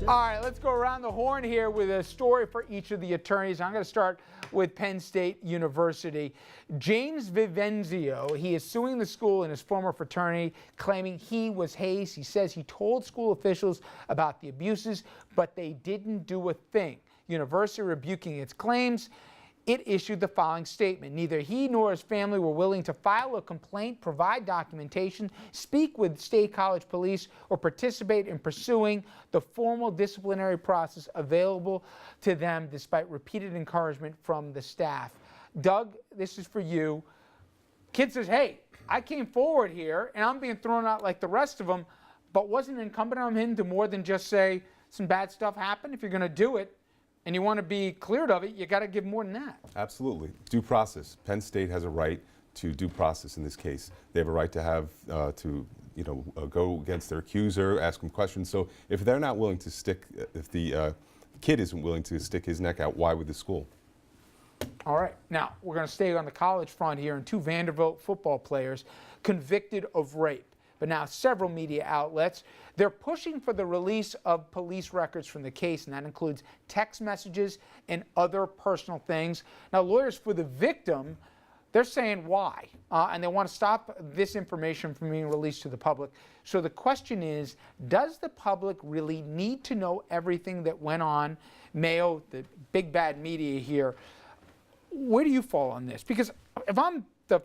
All right, let's go around the horn here with a story for each of the attorneys. I'm going to start with Penn State University. James Vivenzio, he is suing the school and his former fraternity, claiming he was hazed. He says he told school officials about the abuses, but they didn't do a thing. University rebuking its claims. It issued the following statement. Neither he nor his family were willing to file a complaint, provide documentation, speak with State College police, or participate in pursuing the formal disciplinary process available to them despite repeated encouragement from the staff. Doug, this is for you. Kid says, hey, I came forward here and I'm being thrown out like the rest of them, but wasn't it incumbent on him to more than just say some bad stuff happened? If you're going to do it, and you want to be cleared of it, you got to give more than that. Absolutely. Due process. Penn State has a right to due process in this case. They have a right to have go against their accuser, ask them questions. So if they're not willing to stick, if the kid isn't willing to stick his neck out, why would the school? All right. Now, we're going to stay on the college front here, and two Vanderbilt football players convicted of rape. But now several media outlets, they're pushing for the release of police records from the case, and that includes text messages and other personal things. Now, lawyers for the victim, they're saying why, and they want to stop this information from being released to the public. So the question is, does the public really need to know everything that went on? Mayo, the big bad media here, where do you fall on this? Because if I'm the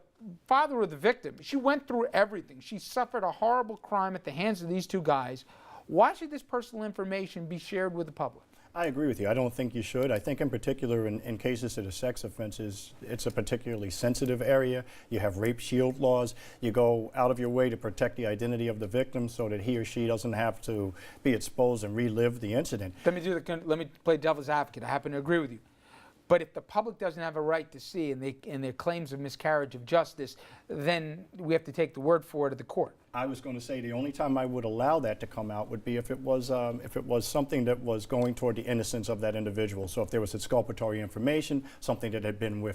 father of the victim, she went through everything. She suffered a horrible crime at the hands of these two guys. Why should this personal information be shared with the public? I agree with you. I don't think you should. I think in particular in cases that are sex offenses, it's a particularly sensitive area. You have rape shield laws. You go out of your way to protect the identity of the victim so that he or she doesn't have to be exposed and relive the incident. Let me play devil's advocate. I happen to agree with you. But if the public doesn't have a right to see and their claims of miscarriage of justice, then we have to take the word for it at the court. I was going to say the only time I would allow that to come out would be if it was something that was going toward the innocence of that individual. So if there was exculpatory information, something that had been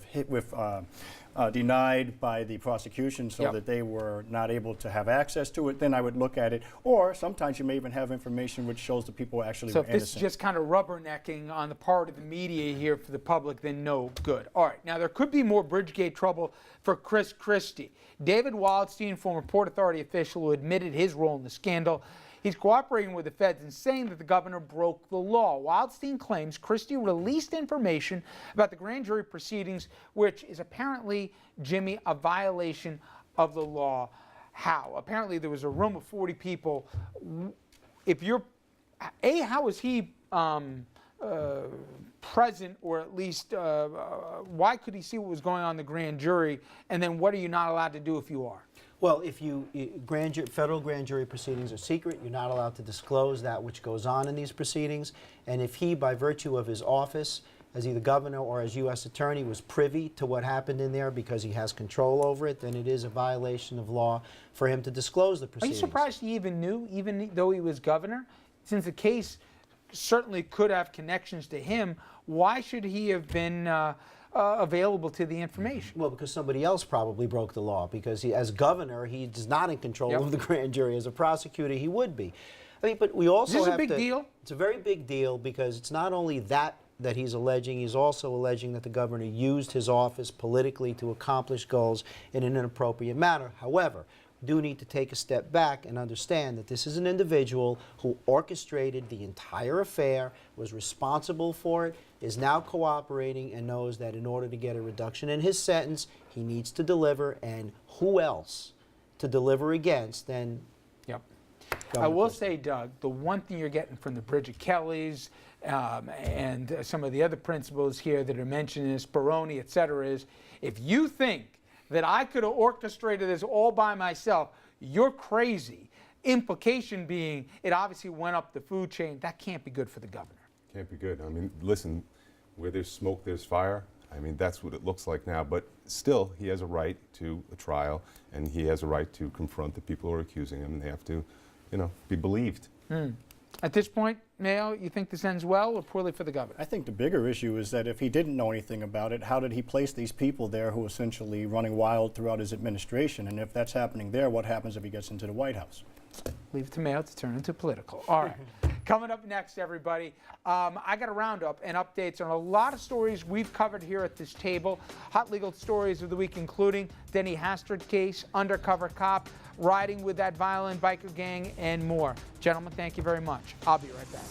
denied by the prosecution so that they were not able to have access to it, then I would look at it. Or sometimes you may even have information which shows the people actually were innocent. So if this is just kind of rubbernecking on the part of the media here for the public, then no good. All right, now there could be more Bridgegate trouble for Chris Christie. David Wildstein, former Port Authority official who admitted his role in the scandal, he's cooperating with the feds and saying that the governor broke the law. Wildstein claims Christie released information about the grand jury proceedings, which is apparently, Jimmy, a violation of the law. How? Apparently there was a room of 40 people. If you're, how is he present, or at least why could he see what was going on in the grand jury, and then what are you not allowed to do if you are? Well, if federal grand jury proceedings are secret, you're not allowed to disclose that which goes on in these proceedings. And if he, by virtue of his office as either governor or as U.S. attorney, was privy to what happened in there because he has control over it, then it is a violation of law for him to disclose the proceedings. Are you surprised he even knew, even though he was governor? Since the case certainly could have connections to him, why should he have been available to the information? Well, because somebody else probably broke the law, because he, as governor, he's not in control of the grand jury. As a prosecutor, he would be. I mean, but we also have to... Is this a big deal? It's a very big deal, because it's not only that he's alleging, he's also alleging that the governor used his office politically to accomplish goals in an inappropriate manner. However, we do need to take a step back and understand that this is an individual who orchestrated the entire affair, was responsible for it, is now cooperating, and knows that in order to get a reduction in his sentence, he needs to deliver, and who else to deliver against than... Yep. I will say, Doug, the one thing you're getting from the Bridget Kellys and some of the other principals here that are mentioned, Speroni, et cetera, is if you think that I could have orchestrated this all by myself, you're crazy. Implication being it obviously went up the food chain. That can't be good for the governor. Can't be good. I mean, listen, where there's smoke, there's fire. I mean, that's what it looks like now. But still, he has a right to a trial, and he has a right to confront the people who are accusing him, and they have to, be believed. At this point, Mayo, you think this ends well or poorly for the governor? I think the bigger issue is that if he didn't know anything about it, how did he place these people there who are essentially running wild throughout his administration? And if that's happening there, what happens if he gets into the White House? Leave it to Mayo to turn into political. All right. Coming up next, everybody, I got a roundup and updates on a lot of stories we've covered here at this table. Hot legal stories of the week, including Denny Hastert case, undercover cop, riding with that violent biker gang, and more. Gentlemen, thank you very much. I'll be right back.